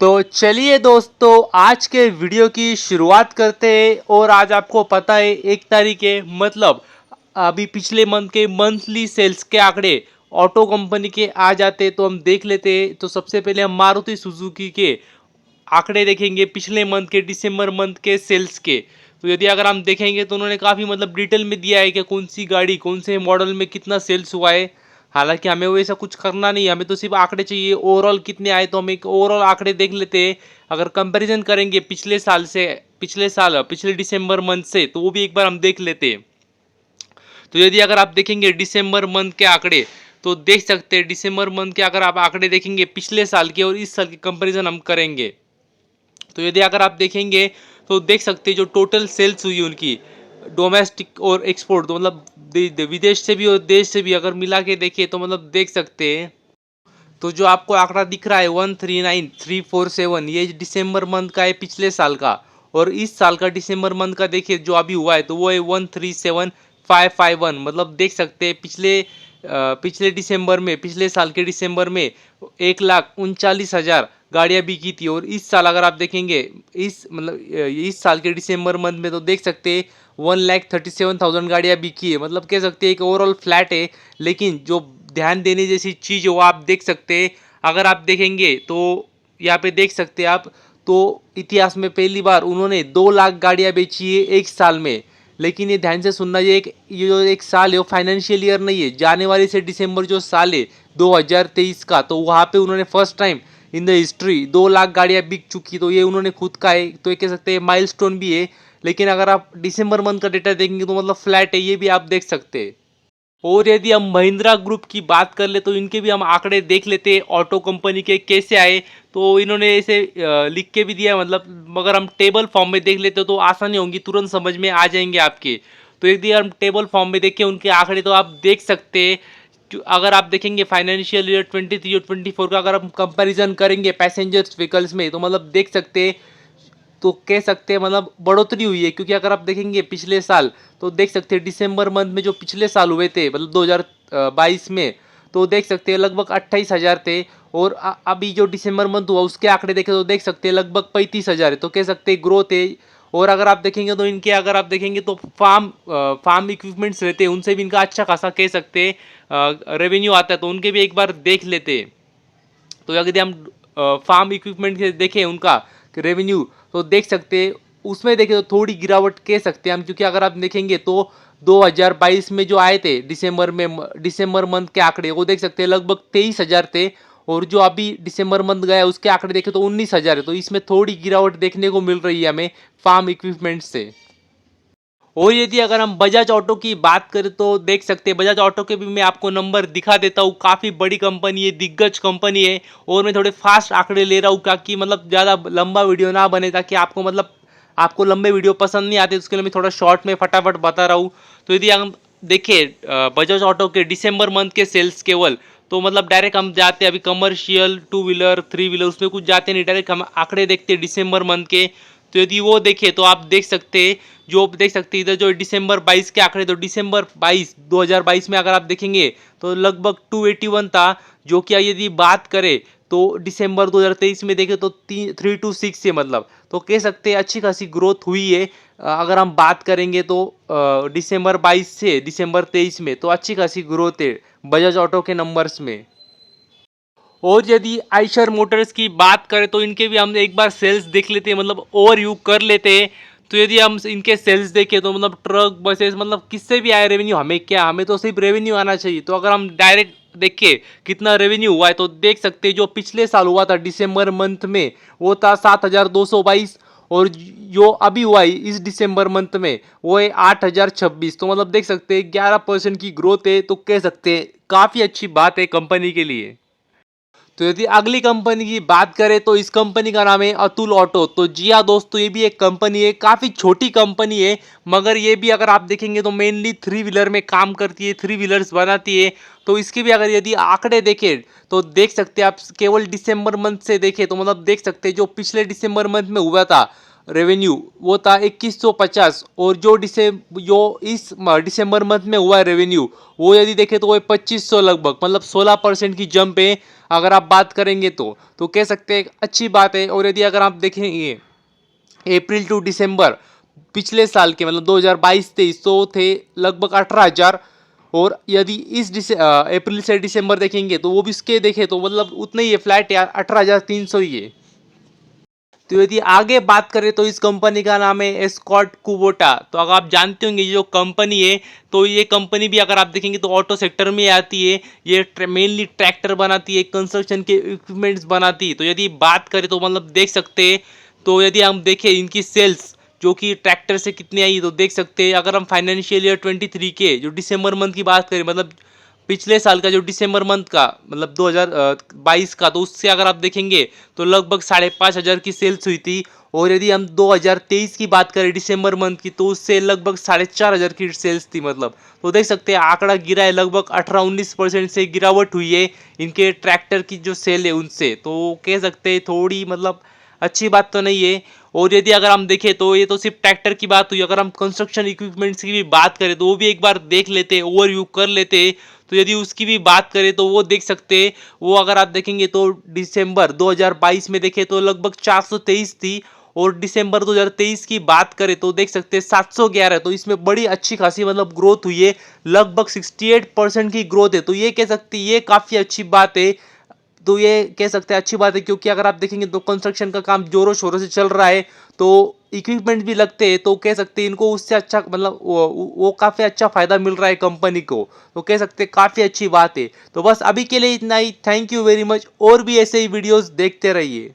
तो चलिए दोस्तों, आज के वीडियो की शुरुआत करते हैं। और आज आपको पता है 1 तारीख है, मतलब अभी पिछले मंथ के मंथली सेल्स के आंकड़े ऑटो कंपनी के आ जाते, तो हम देख लेते हैं। तो सबसे पहले हम मारुति सुजुकी के आंकड़े देखेंगे, पिछले मंथ के दिसंबर मंथ के सेल्स के। तो यदि अगर हम देखेंगे तो उन्होंने काफ़ी मतलब डिटेल में दिया है कि कौन सी गाड़ी कौन से मॉडल में कितना सेल्स हुआ है। हालांकि हमें वैसा कुछ करना नहीं है, हमें तो सिर्फ आंकड़े चाहिए ओवरऑल कितने आए। तो हम एक ओवरऑल आंकड़े देख लेते हैं। अगर कंपैरिजन करेंगे पिछले साल से, पिछले दिसंबर मंथ से, तो वो भी एक बार हम देख लेते हैं। तो यदि अगर आप देखेंगे दिसंबर मंथ के आंकड़े, तो देख सकते हैं दिसंबर मंथ के अगर आप आंकड़े देखेंगे पिछले साल के और इस साल के कंपैरिजन हम करेंगे, तो यदि अगर आप देखेंगे तो देख सकते हैं जो टोटल सेल्स हुई उनकी डोमेस्टिक और एक्सपोर्ट, तो मतलब विदेश से भी और देश से भी अगर मिला के देखें तो मतलब देख सकते हैं। तो जो आपको आंकड़ा दिख रहा है 139,347, ये दिसंबर मंथ का है पिछले साल का। और इस साल का दिसंबर मंथ का देखिए जो अभी हुआ है, तो वो है 137,551। मतलब देख सकते हैं पिछले दिसंबर में, पिछले साल के दिसंबर में 1,39,000 गाड़ियां बिकी थी। और इस साल अगर आप देखेंगे, इस साल के दिसंबर मंथ में, तो देख सकते हैं 1,37,000 गाड़ियां बिकी है। मतलब कह सकते हैं कि ओवरऑल फ्लैट है। लेकिन जो ध्यान देने जैसी चीज़ है वो आप देख सकते हैं। अगर आप देखेंगे तो यहाँ पे देख सकते हैं आप, तो इतिहास में पहली बार उन्होंने 2 लाख गाड़ियां बेची है एक साल में। लेकिन ये ध्यान से सुनना, ये जो एक साल है वो फाइनेंशियल ईयर नहीं है, जनवरी से दिसंबर जो साल है 2023 का, तो वहाँ पे उन्होंने first time in the history 2 lakh गाड़ियां बिक चुकी। तो ये उन्होंने खुद का है, तो ये कह सकते हैं माइलस्टोन भी है। लेकिन अगर आप दिसंबर मंथ का डेटा देखेंगे तो मतलब फ्लैट है, ये भी आप देख सकते हैं। और यदि हम महिंद्रा ग्रुप की बात कर ले तो इनके भी हम आंकड़े देख लेते हैं, ऑटो कंपनी के कैसे आए। तो इन्होंने ऐसे लिख के भी दिया है, मतलब मगर हम टेबल फॉर्म में देख लेते हो तो आसानी होंगी, तुरंत समझ में आ जाएंगे आपके। तो यदि हम टेबल फॉर्म में देखें उनके आंकड़े, तो आप देख सकते हैं। अगर आप देखेंगे फाइनेंशियल ईयर 23 और 24 का अगर हम कंपैरिजन करेंगे पैसेंजर्स व्हीकल्स में, तो मतलब देख सकते हैं, तो कह सकते हैं मतलब बढ़ोतरी हुई है। क्योंकि अगर आप देखेंगे पिछले साल, तो देख सकते हैं दिसंबर मंथ में जो पिछले साल हुए थे, मतलब 2022 में, तो देख सकते हैं लगभग 28,000 थे। और अभी जो दिसंबर मंथ हुआ उसके आंकड़े देखें तो देख सकते हैं लगभग 35,000 है। तो कह सकते हैं ग्रोथ है। और अगर आप देखेंगे तो इनके, अगर आप देखेंगे तो फार्म इक्विपमेंट्स रहते हैं, उनसे भी इनका अच्छा खासा कह सकते हैं रेवेन्यू आता है। तो उनके भी एक बार देख लेते हैं। तो यदि हम फार्म इक्विपमेंट के देखें उनका रेवेन्यू, तो देख सकते हैं उसमें देखें तो थोड़ी गिरावट कह सकते हैं हम। क्योंकि अगर आप देखेंगे तो 2022 में जो आए थे दिसंबर मंथ के आंकड़े, वो देख सकते हैं लगभग 23,000 थे। और जो अभी दिसंबर मंथ गया उसके आंकड़े देखें तो 19,000 है। तो इसमें थोड़ी गिरावट देखने को मिल रही है हमें फार्म इक्विपमेंट से। और यदि अगर हम बजाज ऑटो की बात करें तो देख सकते हैं बजाज ऑटो के भी मैं आपको नंबर दिखा देता हूँ। काफ़ी बड़ी कंपनी है, दिग्गज कंपनी है। और मैं थोड़े फास्ट आंकड़े ले रहा हूँ ताकि मतलब ज़्यादा लंबा वीडियो ना बने, ताकि आपको मतलब आपको लंबे वीडियो पसंद नहीं आते, उसके लिए मैं थोड़ा शॉर्ट में फटाफट बता रहा हूँ। तो यदि हम देखिए बजाज ऑटो के दिसंबर मंथ के सेल्स केवल, तो मतलब डायरेक्ट हम जाते हैं अभी कमर्शियल 2 व्हीलर 3 व्हीलर उसमें कुछ जाते नहीं, डायरेक्ट हम आंकड़े देखते हैं दिसंबर मंथ के। तो यदि वो देखें तो आप देख सकते हैं, जो देख सकते हैं इधर जो दिसंबर 22 के आंकड़े, तो दिसंबर 2022 में अगर आप देखेंगे तो लगभग 281 था। जो कि यदि बात करें तो दिसंबर 2023 में देखें तो 326 है। मतलब तो कह सकते हैं अच्छी खासी ग्रोथ हुई है। अगर हम बात करेंगे तो दिसंबर 22 से दिसंबर 23 में तो अच्छी खासी ग्रोथ है बजाज ऑटो के नंबर्स में। और यदि आइशर मोटर्स की बात करें तो इनके भी हम एक बार सेल्स देख लेते हैं, मतलब ओवरव्यू कर लेते हैं। तो यदि हम इनके सेल्स देखें तो मतलब ट्रक बसेस मतलब किससे भी आए रेवेन्यू, हमें क्या, हमें तो सिर्फ रेवेन्यू आना चाहिए। तो अगर हम डायरेक्ट देखिए कितना रेवेन्यू हुआ है, तो देख सकते हैं जो पिछले साल हुआ था दिसंबर मंथ में वो था 7,222। और जो अभी हुआ है इस दिसंबर मंथ में वो है 8,026। तो मतलब देख सकते हैं 11% की ग्रोथ है। तो कह सकते हैं काफ़ी अच्छी बात है कंपनी के लिए। तो यदि अगली कंपनी की बात करें तो इस कंपनी का नाम है अतुल ऑटो। तो जी हाँ दोस्तों, ये भी एक कंपनी है, काफ़ी छोटी कंपनी है। मगर ये भी अगर आप देखेंगे तो मेनली 3 व्हीलर में काम करती है, 3 व्हीलर्स बनाती है। तो इसके भी अगर यदि आंकड़े देखें तो देख सकते हैं आप, केवल दिसंबर मंथ से देखें तो मतलब देख सकते हैं जो पिछले दिसंबर मंथ में हुआ था रेवेन्यू वो था 2150, और जो इस दिसंबर मंथ में हुआ है रेवेन्यू, वो यदि देखें तो वो 2500 लगभग, मतलब 16% की जंप है अगर आप बात करेंगे तो कह सकते हैं एक अच्छी बात है। और यदि अगर आप देखेंगे अप्रैल टू दिसंबर पिछले साल के, मतलब 2022-23, तो थे लगभग 18,000, और यदि अप्रैल से दिसंबर देखेंगे तो वो भी इसके देखें तो मतलब उतना ही है, फ्लैट यार 18,300 ही है। तो यदि आगे बात करें तो इस कंपनी का नाम है एस्कॉर्ट कुबोटा। तो अगर आप जानते होंगे ये जो कंपनी है, तो ये कंपनी भी अगर आप देखेंगे तो ऑटो सेक्टर में आती है। ये मेनली ट्रैक्टर बनाती है, कंस्ट्रक्शन के इक्विपमेंट्स बनाती है। तो यदि बात करें तो मतलब देख सकते हैं, तो यदि हम देखें इनकी सेल्स जो कि ट्रैक्टर से कितनी आई तो देख सकते हैं। अगर हम फाइनेंशियल ईयर 23 के जो दिसंबर मंथ की बात करें, मतलब पिछले साल का जो दिसंबर मंथ का, मतलब 2022 का, तो उससे अगर आप देखेंगे तो लगभग 5,500 की सेल्स हुई थी। और यदि हम 2023 की बात करें दिसंबर मंथ की, तो उससे लगभग 4,500 की सेल्स थी, मतलब तो देख सकते हैं आंकड़ा गिरा है, लगभग 18-19% से गिरावट हुई है इनके ट्रैक्टर की जो सेल है उनसे। तो कह सकते हैं थोड़ी मतलब अच्छी बात तो नहीं है। और यदि अगर हम देखें तो ये तो सिर्फ ट्रैक्टर की बात हुई, अगर हम कंस्ट्रक्शन इक्विपमेंट्स की भी बात करें तो वो भी एक बार देख लेते, ओवरव्यू कर लेते। तो यदि उसकी भी बात करें तो वो देख सकते हैं, वो अगर आप देखेंगे तो दिसंबर 2022 में देखें तो लगभग 423 थी, और दिसंबर 2023 की बात करें तो देख सकते हैं 711। तो इसमें बड़ी अच्छी खासी मतलब ग्रोथ हुई है, लगभग 68% की ग्रोथ है। तो ये कह सकते हैं ये काफ़ी अच्छी बात है। तो ये कह सकते हैं अच्छी बात है, क्योंकि अगर आप देखेंगे तो कंस्ट्रक्शन का काम जोरों शोरों से चल रहा है, तो इक्विपमेंट भी लगते हैं। तो कह सकते हैं इनको उससे अच्छा मतलब वो काफ़ी अच्छा फायदा मिल रहा है कंपनी को। तो कह सकते हैं काफ़ी अच्छी बात है। तो बस अभी के लिए इतना ही। थैंक यू वेरी मच, और भी ऐसे ही वीडियोस देखते रहिए।